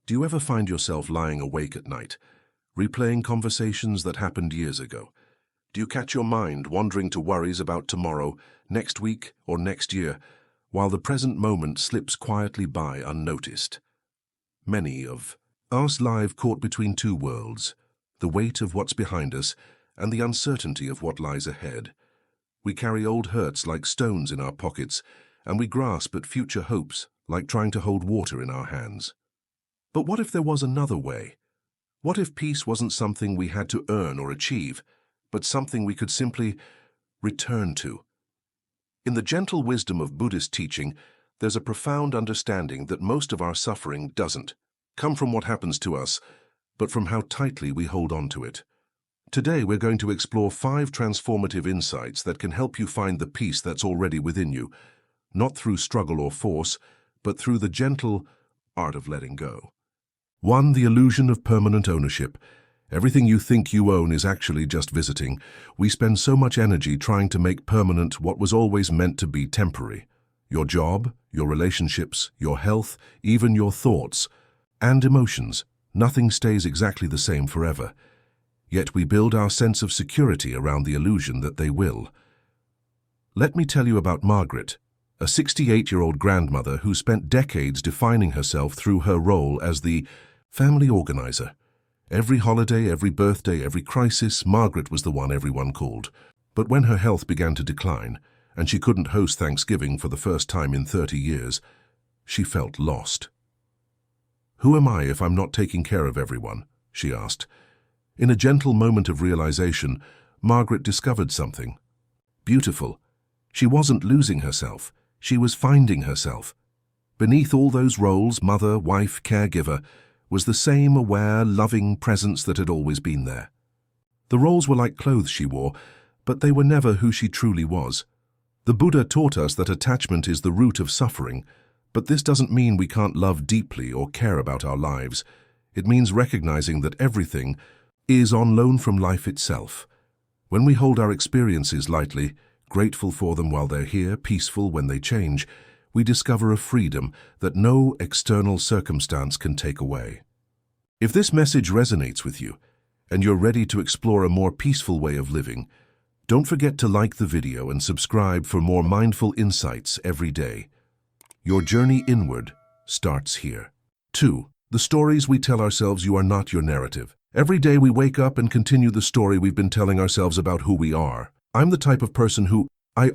Do you ever find yourself lying awake at night, replaying conversations that happened years ago? Do you catch your mind wandering to worries about tomorrow, next week, or next year, while the present moment slips quietly by unnoticed? Many of us live caught between two worlds, the weight of what's behind us and the uncertainty of what lies ahead. We carry old hurts like stones in our pockets, and we grasp at future hopes like trying to hold water in our hands. But what if there was another way? What if peace wasn't something we had to earn or achieve, but something we could simply return to? In the gentle wisdom of Buddhist teaching, there's a profound understanding that most of our suffering doesn't come from what happens to us, but from how tightly we hold on to it. Today, we're going to explore 5 transformative insights that can help you find the peace that's already within you, not through struggle or force, but through the gentle art of letting go. 1. The illusion of permanent ownership. Everything you think you own is actually just visiting. We spend so much energy trying to make permanent what was always meant to be temporary. Your job, your relationships, your health, even your thoughts and emotions. Nothing stays exactly the same forever. Yet we build our sense of security around the illusion that they will. Let me tell you about Margaret, a 68-year-old grandmother who spent decades defining herself through her role as the family organizer. Every holiday, every birthday, every crisis, Margaret was the one everyone called. But when her health began to decline, and she couldn't host Thanksgiving for the first time in 30 years, she felt lost. "Who am I if I'm not taking care of everyone?" she asked. In a gentle moment of realization, Margaret discovered something beautiful. She wasn't losing herself. She was finding herself. Beneath all those roles, mother, wife, caregiver, was the same aware, loving presence that had always been there. The roles were like clothes she wore, but they were never who she truly was. The Buddha taught us that attachment is the root of suffering, but this doesn't mean we can't love deeply or care about our lives. It means recognizing that everything is on loan from life itself. When we hold our experiences lightly, grateful for them while they're here, peaceful when they change, we discover a freedom that no external circumstance can take away. If this message resonates with you, and you're ready to explore a more peaceful way of living, don't forget to like the video and subscribe for more mindful insights every day. Your journey inward starts here. 2. The stories we tell ourselves. You are not your narrative. Every day we wake up and continue the story we've been telling ourselves about who we are. I'm the type of person who, I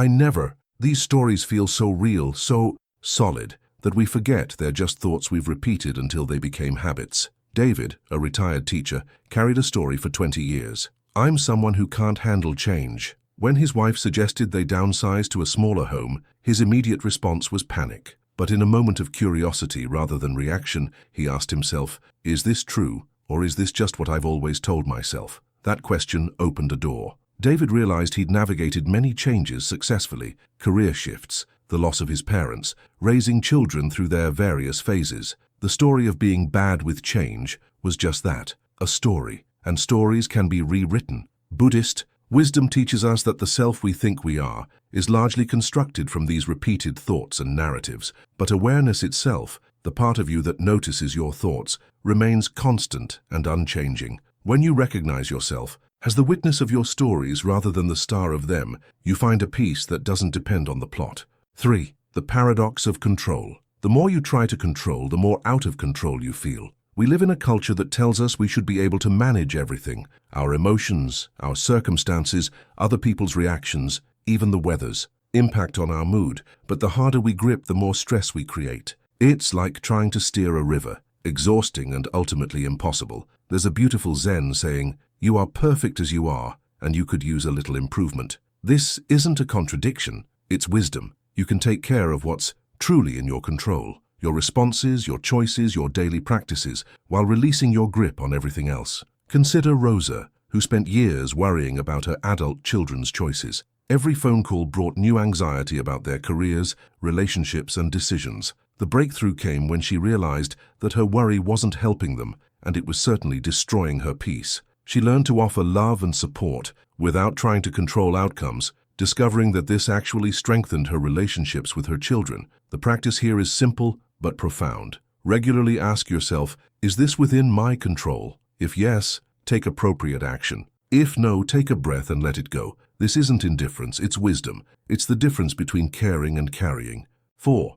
never. These stories feel so real, so solid, that we forget they're just thoughts we've repeated until they became habits. David, a retired teacher, carried a story for 20 years. I'm someone who can't handle change. When his wife suggested they downsize to a smaller home, his immediate response was panic. But in a moment of curiosity rather than reaction, he asked himself, is this true, or is this just what I've always told myself? That question opened a door. David realized he'd navigated many changes successfully: career shifts, the loss of his parents, raising children through their various phases. The story of being bad with change was just that, a story, and stories can be rewritten. Buddhist wisdom teaches us that the self we think we are is largely constructed from these repeated thoughts and narratives, but awareness itself, the part of you that notices your thoughts, remains constant and unchanging. When you recognize yourself as the witness of your stories rather than the star of them, you find a peace that doesn't depend on the plot. 3. The paradox of control. The more you try to control, the more out of control you feel. We live in a culture that tells us we should be able to manage everything: our emotions, our circumstances, other people's reactions, even the weather's impact on our mood. But the harder we grip, the more stress we create. It's like trying to steer a river, exhausting and ultimately impossible. There's a beautiful Zen saying, "You are perfect as you are, and you could use a little improvement." This isn't a contradiction, it's wisdom. You can take care of what's truly in your control, your responses, your choices, your daily practices, while releasing your grip on everything else. Consider Rosa, who spent years worrying about her adult children's choices. Every phone call brought new anxiety about their careers, relationships, and decisions. The breakthrough came when she realized that her worry wasn't helping them, and it was certainly destroying her peace. She learned to offer love and support without trying to control outcomes, discovering that this actually strengthened her relationships with her children. The practice here is simple but profound. Regularly ask yourself, is this within my control? If yes, take appropriate action. If no, take a breath and let it go. This isn't indifference, it's wisdom. It's the difference between caring and carrying. 4.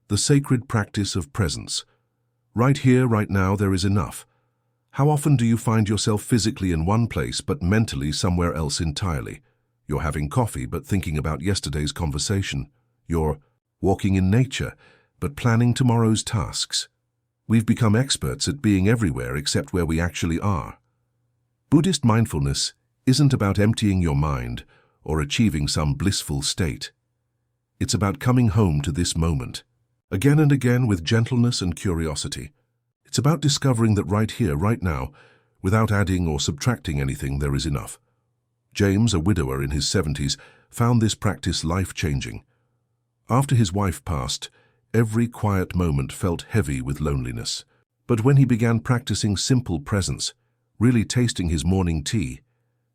The sacred practice of presence. Right here, right now, there is enough. How often do you find yourself physically in one place but mentally somewhere else entirely? You're having coffee but thinking about yesterday's conversation. You're walking in nature but planning tomorrow's tasks. We've become experts at being everywhere except where we actually are. Buddhist mindfulness isn't about emptying your mind or achieving some blissful state. It's about coming home to this moment, again and again with gentleness and curiosity. It's about discovering that right here, right now, without adding or subtracting anything, there is enough. James, a widower in his 70s, found this practice life-changing. After his wife passed, every quiet moment felt heavy with loneliness. But when he began practicing simple presence, really tasting his morning tea,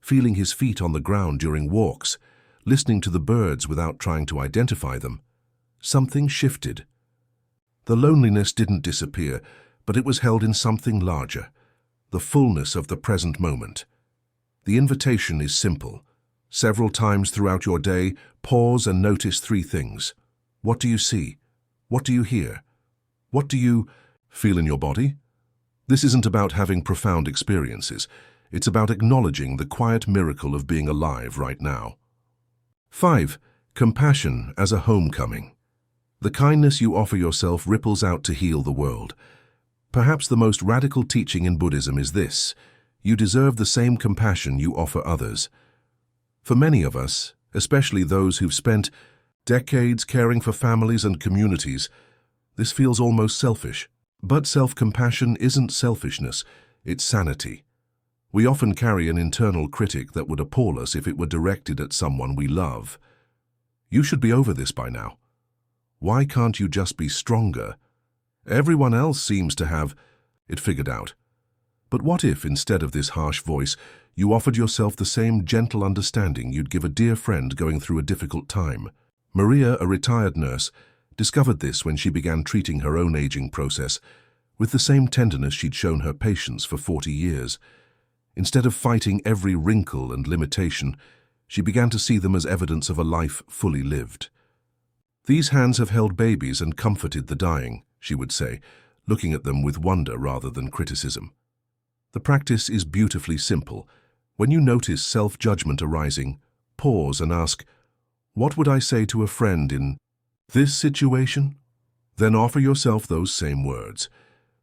feeling his feet on the ground during walks, listening to the birds without trying to identify them, something shifted. The loneliness didn't disappear, but it was held in something larger, the fullness of the present moment. The invitation is simple. Several times throughout your day, pause and notice 3 things. What do you see? What do you hear? What do you feel in your body? This isn't about having profound experiences. It's about acknowledging the quiet miracle of being alive right now. 5. Compassion as a homecoming. The kindness you offer yourself ripples out to heal the world. Perhaps the most radical teaching in Buddhism is this: you deserve the same compassion you offer others. For many of us, especially those who've spent decades caring for families and communities, this feels almost selfish. But self-compassion isn't selfishness, it's sanity. We often carry an internal critic that would appall us if it were directed at someone we love. You should be over this by now. Why can't you just be stronger? Everyone else seems to have it figured out. But what if, instead of this harsh voice, you offered yourself the same gentle understanding you'd give a dear friend going through a difficult time? Maria, a retired nurse, discovered this when she began treating her own aging process with the same tenderness she'd shown her patients for 40 years. Instead of fighting every wrinkle and limitation, she began to see them as evidence of a life fully lived. "These hands have held babies and comforted the dying," she would say, looking at them with wonder rather than criticism. The practice is beautifully simple. When you notice self-judgment arising, pause and ask, "What would I say to a friend in this situation?" Then offer yourself those same words.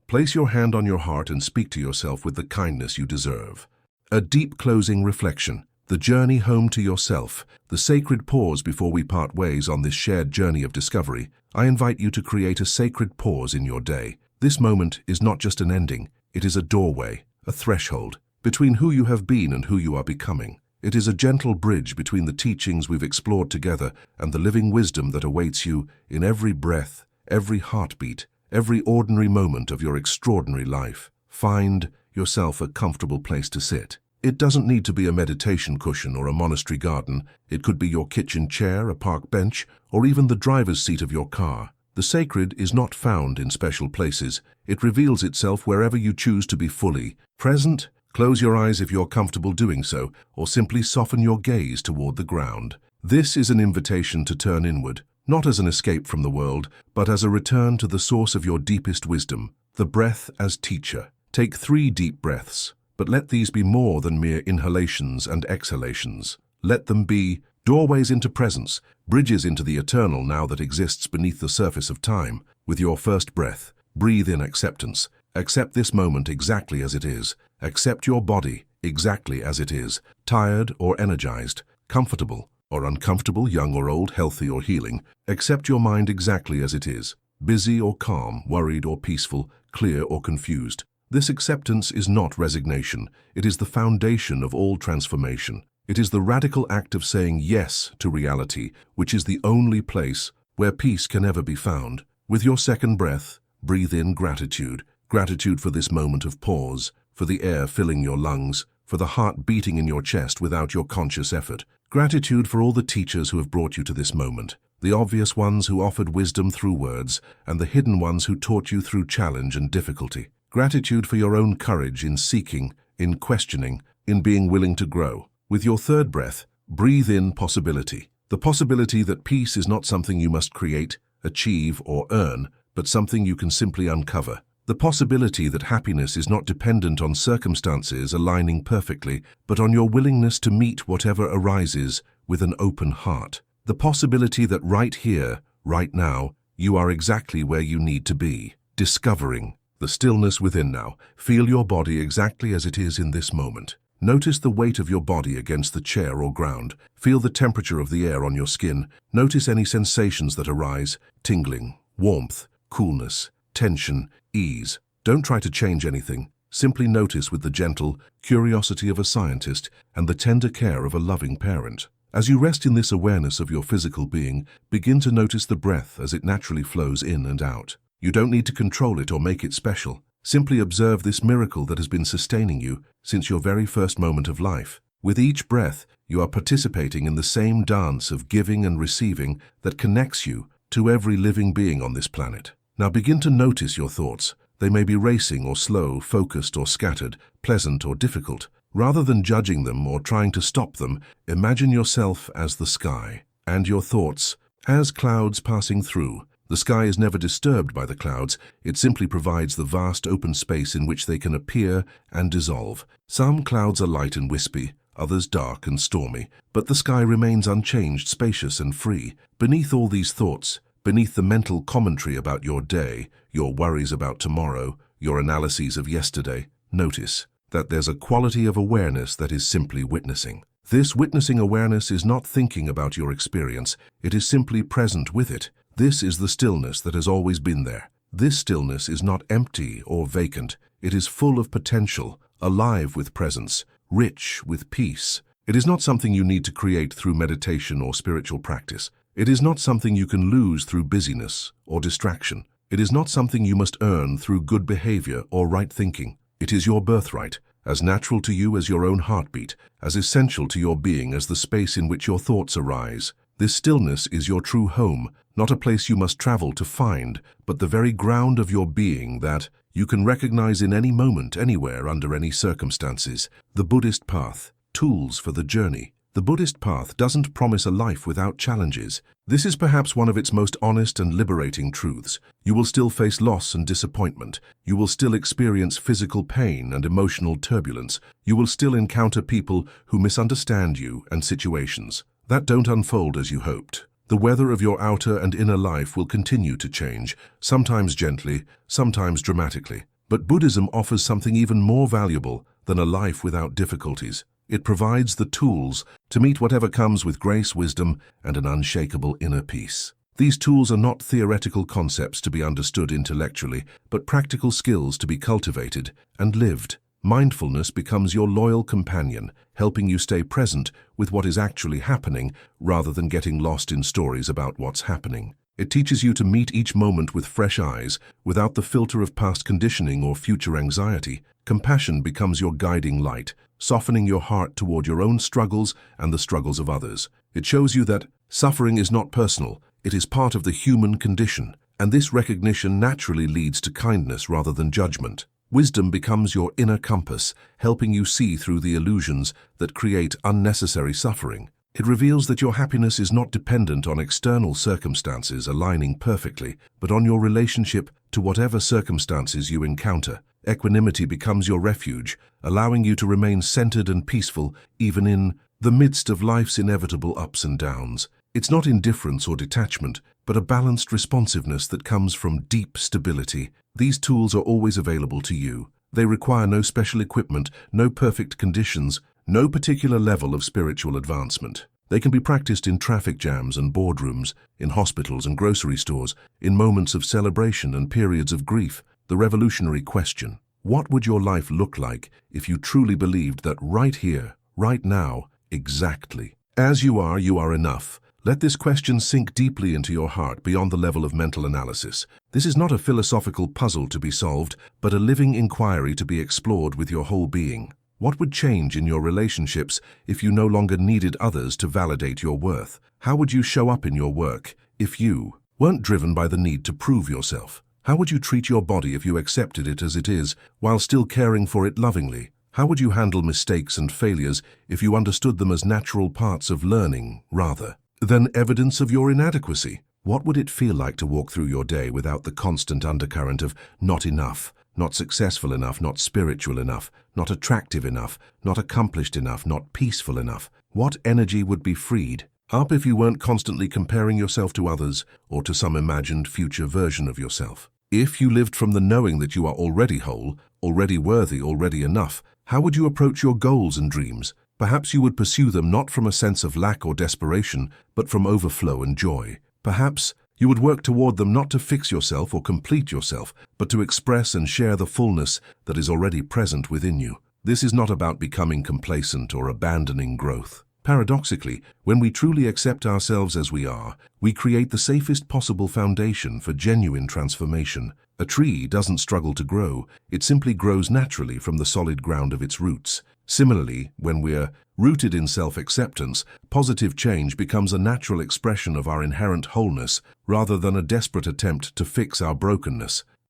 Place your hand on your heart and speak to yourself with the kindness you deserve. A deep closing reflection, the journey home to yourself, the sacred pause before we part ways on this shared journey of discovery. I invite you to create a sacred pause in your day. This moment is not just an ending, it is a doorway, a threshold, between who you have been and who you are becoming. It is a gentle bridge between the teachings we've explored together and the living wisdom that awaits you in every breath, every heartbeat, every ordinary moment of your extraordinary life. Find yourself a comfortable place to sit. It doesn't need to be a meditation cushion or a monastery garden. It could be your kitchen chair, a park bench, or even the driver's seat of your car. The sacred is not found in special places. It reveals itself wherever you choose to be fully present. Close your eyes if you're comfortable doing so, or simply soften your gaze toward the ground. This is an invitation to turn inward, not as an escape from the world, but as a return to the source of your deepest wisdom, the breath as teacher. Take 3 deep breaths, but let these be more than mere inhalations and exhalations. Let them be doorways into presence, bridges into the eternal now that exists beneath the surface of time. With your first breath, breathe in acceptance. Accept this moment exactly as it is. Accept your body exactly as it is, tired or energized, comfortable or uncomfortable, young or old, healthy or healing. Accept your mind exactly as it is, busy or calm, worried or peaceful, clear or confused. This acceptance is not resignation. It is the foundation of all transformation. It is the radical act of saying yes to reality, which is the only place where peace can ever be found. With your second breath, breathe in gratitude. Gratitude for this moment of pause, for the air filling your lungs, for the heart beating in your chest without your conscious effort. Gratitude for all the teachers who have brought you to this moment. the obvious ones who offered wisdom through words, and the hidden ones who taught you through challenge and difficulty. Gratitude for your own courage in seeking, in questioning, in being willing to grow. With your third breath, breathe in possibility. The possibility that peace is not something you must create, achieve, or earn, but something you can simply uncover. The possibility that happiness is not dependent on circumstances aligning perfectly, but on your willingness to meet whatever arises with an open heart. The possibility that right here, right now, you are exactly where you need to be. Discovering the stillness within now. Feel your body exactly as it is in this moment. Notice the weight of your body against the chair or ground. Feel the temperature of the air on your skin. Notice any sensations that arise: tingling, warmth, coolness, tension, ease. Don't try to change anything. Simply notice with the gentle curiosity of a scientist and the tender care of a loving parent. As you rest in this awareness of your physical being, begin to notice the breath as it naturally flows in and out. You don't need to control it or make it special. Simply observe this miracle that has been sustaining you since your very first moment of life. With each breath, you are participating in the same dance of giving and receiving that connects you to every living being on this planet. Now begin to notice your thoughts. They may be racing or slow, focused or scattered, pleasant or difficult. Rather than judging them or trying to stop them, imagine yourself as the sky, and your thoughts as clouds passing through. The sky is never disturbed by the clouds. It simply provides the vast open space in which they can appear and dissolve. Some clouds are light and wispy, others dark and stormy, but the sky remains unchanged, spacious and free. Beneath all these thoughts, beneath the mental commentary about your day, your worries about tomorrow, your analyses of yesterday, notice that there's a quality of awareness that is simply witnessing. This witnessing awareness is not thinking about your experience, it is simply present with it. This is the stillness that has always been there. This stillness is not empty or vacant. It is full of potential, alive with presence, rich with peace. It is not something you need to create through meditation or spiritual practice. It is not something you can lose through busyness or distraction. It is not something you must earn through good behavior or right thinking. It is your birthright, as natural to you as your own heartbeat, as essential to your being as the space in which your thoughts arise. This stillness is your true home, not a place you must travel to find, but the very ground of your being that you can recognize in any moment, anywhere, under any circumstances. The Buddhist path, tools for the journey. The Buddhist path doesn't promise a life without challenges. This is perhaps one of its most honest and liberating truths. You will still face loss and disappointment. You will still experience physical pain and emotional turbulence. You will still encounter people who misunderstand you and situations that don't unfold as you hoped. The weather of your outer and inner life will continue to change, sometimes gently, sometimes dramatically. But Buddhism offers something even more valuable than a life without difficulties. It provides the tools to meet whatever comes with grace, wisdom, and an unshakable inner peace. These tools are not theoretical concepts to be understood intellectually, but practical skills to be cultivated and lived. Mindfulness becomes your loyal companion, helping you stay present with what is actually happening rather than getting lost in stories about what's happening. It teaches you to meet each moment with fresh eyes, without the filter of past conditioning or future anxiety. Compassion becomes your guiding light, softening your heart toward your own struggles and the struggles of others. It shows you that suffering is not personal, it is part of the human condition, and this recognition naturally leads to kindness rather than judgment. Wisdom becomes your inner compass, helping you see through the illusions that create unnecessary suffering. It reveals that your happiness is not dependent on external circumstances aligning perfectly, but on your relationship to whatever circumstances you encounter. Equanimity becomes your refuge, allowing you to remain centered and peaceful even in the midst of life's inevitable ups and downs. It's not indifference or detachment, but a balanced responsiveness that comes from deep stability. These tools are always available to you. They require no special equipment, no perfect conditions, no particular level of spiritual advancement. They can be practiced in traffic jams and boardrooms, in hospitals and grocery stores, in moments of celebration and periods of grief. The revolutionary question: what would your life look like if you truly believed that right here, right now, exactly as you are enough? Let this question sink deeply into your heart beyond the level of mental analysis. This is not a philosophical puzzle to be solved, but a living inquiry to be explored with your whole being. What would change in your relationships if you no longer needed others to validate your worth? How would you show up in your work, If you weren't driven by the need to prove yourself, how would you treat your body if you accepted it as it is, while still caring for it lovingly? How would you handle mistakes and failures if you understood them as natural parts of learning, rather than evidence of your inadequacy? What would it feel like to walk through your day without the constant undercurrent of not enough, not successful enough, not spiritual enough, not attractive enough, not accomplished enough, not peaceful enough? What energy would be freed up if you weren't constantly comparing yourself to others or to some imagined future version of yourself? If you lived from the knowing that you are already whole, already worthy, already enough, how would you approach your goals and dreams? Perhaps you would pursue them not from a sense of lack or desperation, but from overflow and joy. Perhaps you would work toward them not to fix yourself or complete yourself, but to express and share the fullness that is already present within you. This is not about becoming complacent or abandoning growth. Paradoxically, when we truly accept ourselves as we are, we create the safest possible foundation for genuine transformation. A tree doesn't struggle to grow, it simply grows naturally from the solid ground of its roots. Similarly, when we're rooted in self-acceptance, positive change becomes a natural expression of our inherent wholeness rather than a desperate attempt to fix our brokenness.